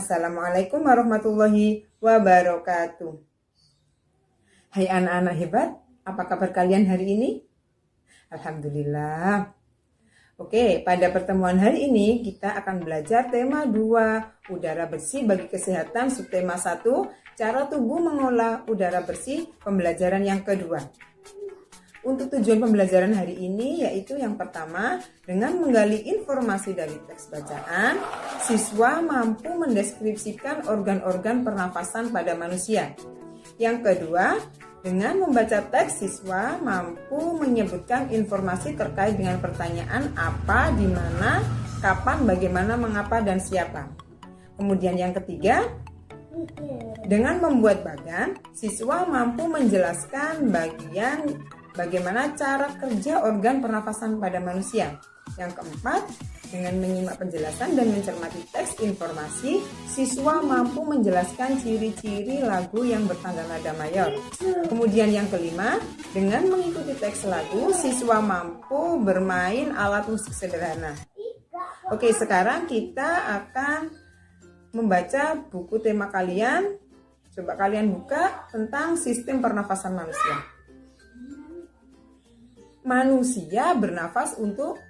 Assalamualaikum warahmatullahi wabarakatuh. Hai anak-anak hebat, apa kabar kalian hari ini? Alhamdulillah. Oke, pada pertemuan hari ini kita akan belajar tema 2, udara bersih bagi kesehatan, subtema 1, cara tubuh mengolah udara bersih, pembelajaran yang kedua. Untuk tujuan pembelajaran hari ini yaitu yang pertama, dengan menggali informasi dari teks bacaan, siswa mampu mendeskripsikan organ-organ pernafasan pada manusia. Yang kedua, dengan membaca teks, siswa mampu menyebutkan informasi terkait dengan pertanyaan apa, di mana, kapan, bagaimana, mengapa, dan siapa. Kemudian yang ketiga, dengan membuat bagan, siswa mampu menjelaskan bagaimana cara kerja organ pernafasan pada manusia. Yang keempat, dengan menyimak penjelasan dan mencermati teks informasi, siswa mampu menjelaskan ciri-ciri lagu yang bertangga nada mayor. Kemudian yang kelima, dengan mengikuti teks lagu, siswa mampu bermain alat musik sederhana. Oke, sekarang kita akan membaca buku tema kalian. Coba kalian buka tentang sistem pernafasan manusia. Manusia bernafas untuk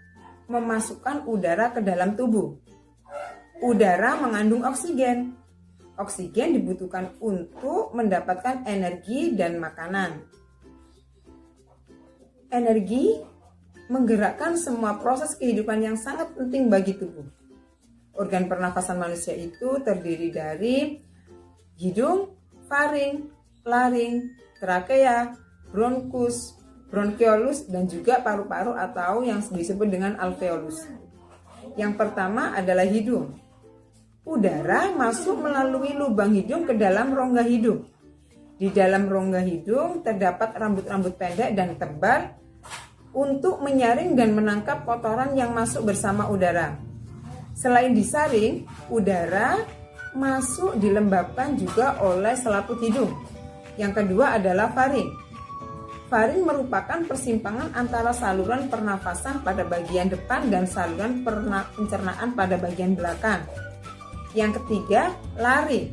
memasukkan udara ke dalam tubuh. Udara mengandung oksigen. Oksigen dibutuhkan untuk mendapatkan energi dan makanan. Energi menggerakkan semua proses kehidupan yang sangat penting bagi tubuh. Organ pernafasan manusia itu terdiri dari hidung, faring, laring, trakea, bronkus, bronkiolus, dan juga paru-paru atau yang disebut dengan alveolus. Yang pertama adalah hidung. Udara masuk melalui lubang hidung ke dalam rongga hidung. Di dalam rongga hidung terdapat rambut-rambut pendek dan tebal untuk menyaring dan menangkap kotoran yang masuk bersama udara. Selain disaring, udara masuk dilembabkan juga oleh selaput hidung. Yang kedua adalah faring. Faring merupakan persimpangan antara saluran pernafasan pada bagian depan dan saluran pencernaan pada bagian belakang. Yang ketiga, laring.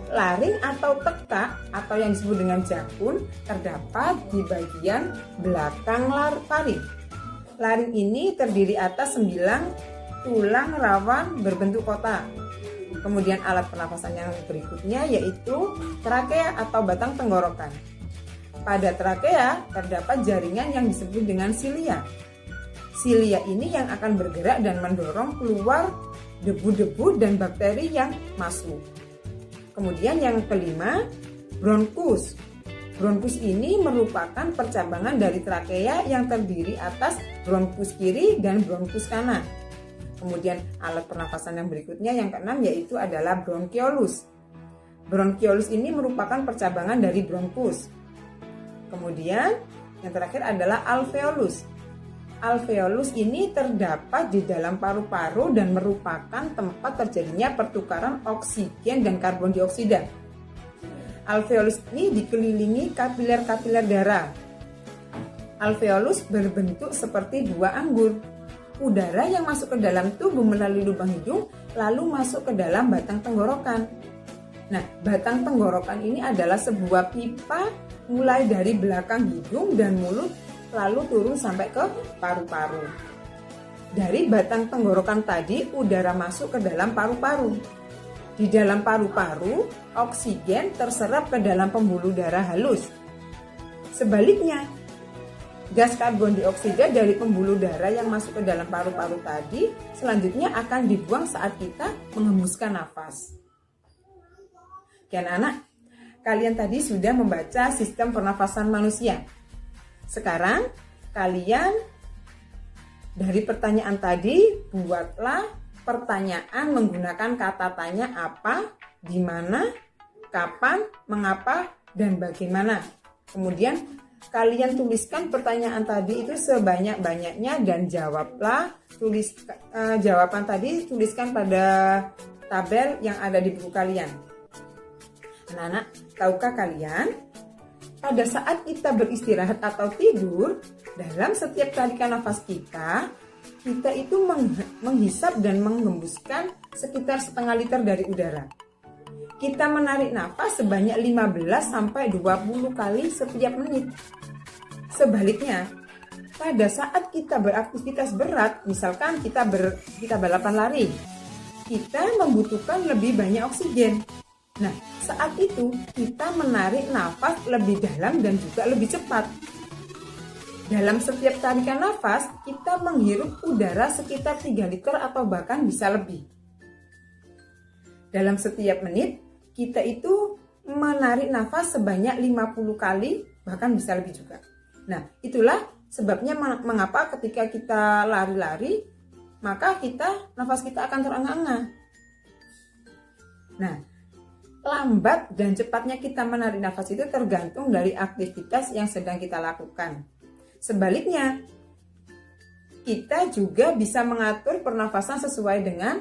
Laring atau tekak atau yang disebut dengan jakun terdapat di bagian belakang faring. Laring ini terdiri atas 9 tulang rawan berbentuk kotak. Kemudian alat pernafasan yang berikutnya yaitu trakea atau batang tenggorokan. Pada trakea terdapat jaringan yang disebut dengan silia. Silia ini yang akan bergerak dan mendorong keluar debu-debu dan bakteri yang masuk. Kemudian yang kelima, bronkus. Bronkus ini merupakan percabangan dari trakea yang terdiri atas bronkus kiri dan bronkus kanan. Kemudian alat pernafasan yang berikutnya yang keenam yaitu adalah bronkiolus. Bronkiolus ini merupakan percabangan dari bronkus. Kemudian yang terakhir adalah alveolus. Alveolus ini terdapat di dalam paru-paru dan merupakan tempat terjadinya pertukaran oksigen dan karbon dioksida. Alveolus ini dikelilingi kapiler-kapiler darah. Alveolus berbentuk seperti buah anggur. Udara yang masuk ke dalam tubuh melalui lubang hidung lalu masuk ke dalam batang tenggorokan. Nah, batang tenggorokan ini adalah sebuah pipa mulai dari belakang hidung dan mulut lalu turun sampai ke paru-paru. Dari batang tenggorokan tadi udara masuk ke dalam paru-paru. Di dalam paru-paru, oksigen terserap ke dalam pembuluh darah halus. Sebaliknya, gas karbon dioksida dari pembuluh darah yang masuk ke dalam paru-paru tadi selanjutnya akan dibuang saat kita menghembuskan nafas. Oke anak-anak, kalian tadi sudah membaca sistem pernafasan manusia. Sekarang kalian dari pertanyaan tadi buatlah pertanyaan menggunakan kata tanya apa, di mana, kapan, mengapa, dan bagaimana. Kemudian kalian tuliskan pertanyaan tadi itu sebanyak-banyaknya dan jawablah. Jawaban tadi tuliskan pada tabel yang ada di buku kalian. Anak-anak, tahukah kalian pada saat kita beristirahat atau tidur, dalam setiap tarikan nafas kita itu menghisap dan menghembuskan sekitar setengah liter dari udara. Kita menarik nafas sebanyak 15-20 kali setiap menit. Sebaliknya, pada saat kita beraktivitas berat, misalkan kita balapan lari, kita membutuhkan lebih banyak oksigen. Nah, saat itu kita menarik nafas lebih dalam dan juga lebih cepat. Dalam setiap tarikan nafas, kita menghirup udara sekitar 3 liter atau bahkan bisa lebih. Dalam setiap menit, kita itu menarik nafas sebanyak 50 kali, bahkan bisa lebih juga. Nah, itulah sebabnya mengapa ketika kita lari-lari, maka nafas kita akan terengah-engah. Nah, lambat dan cepatnya kita menarik nafas itu tergantung dari aktivitas yang sedang kita lakukan. Sebaliknya, kita juga bisa mengatur pernafasan sesuai dengan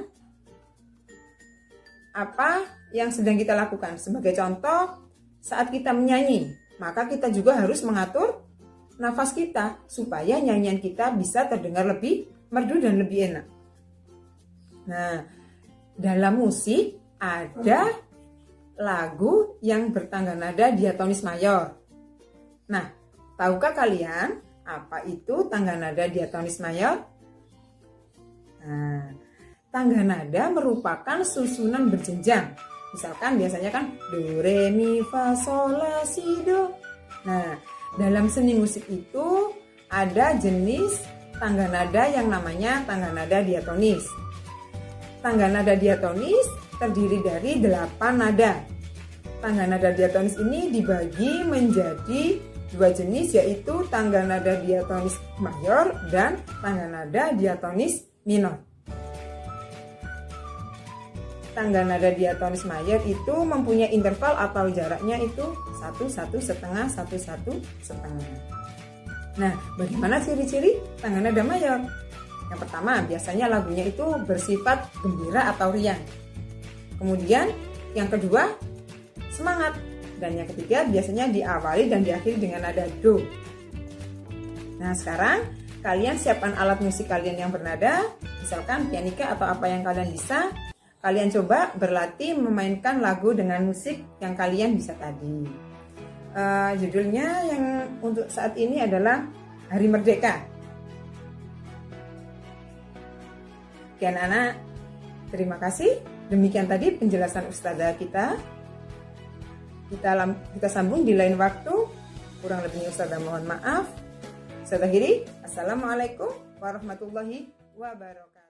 apa yang sedang kita lakukan. Sebagai contoh, saat kita menyanyi, maka kita juga harus mengatur nafas kita supaya nyanyian kita bisa terdengar lebih merdu dan lebih enak. Nah, dalam musik ada lagu yang bertangga nada diatonis mayor. Nah, tahukah kalian apa itu tangga nada diatonis mayor? Nah, tangga nada merupakan susunan berjenjang. Misalkan biasanya kan do, re, mi, fa, sol, la, si, do. Nah, dalam seni musik itu ada jenis tangga nada yang namanya tangga nada diatonis. Tangga nada diatonis terdiri dari 8 nada. Tangga nada diatonis ini dibagi menjadi 2 jenis, yaitu tangga nada diatonis mayor dan tangga nada diatonis minor. Tangga nada diatonis mayor itu mempunyai interval atau jaraknya itu 1-1,5, 1-1,5. Nah, bagaimana ciri-ciri tangga nada mayor? Yang pertama, biasanya lagunya itu bersifat gembira atau riang. Kemudian, yang kedua, semangat. Dan yang ketiga, biasanya diawali dan diakhiri dengan nada do. Nah, sekarang kalian siapkan alat musik kalian yang bernada, misalkan pianika atau apa yang kalian bisa. Kalian coba berlatih memainkan lagu dengan musik yang kalian bisa tadi. Judulnya yang untuk saat ini adalah Hari Merdeka. Oke anak-anak, terima kasih. Demikian tadi penjelasan Ustazah kita. Kita sambung di lain waktu. Kurang lebihnya Ustazah mohon maaf. Saya akhiri. Assalamualaikum warahmatullahi wabarakatuh.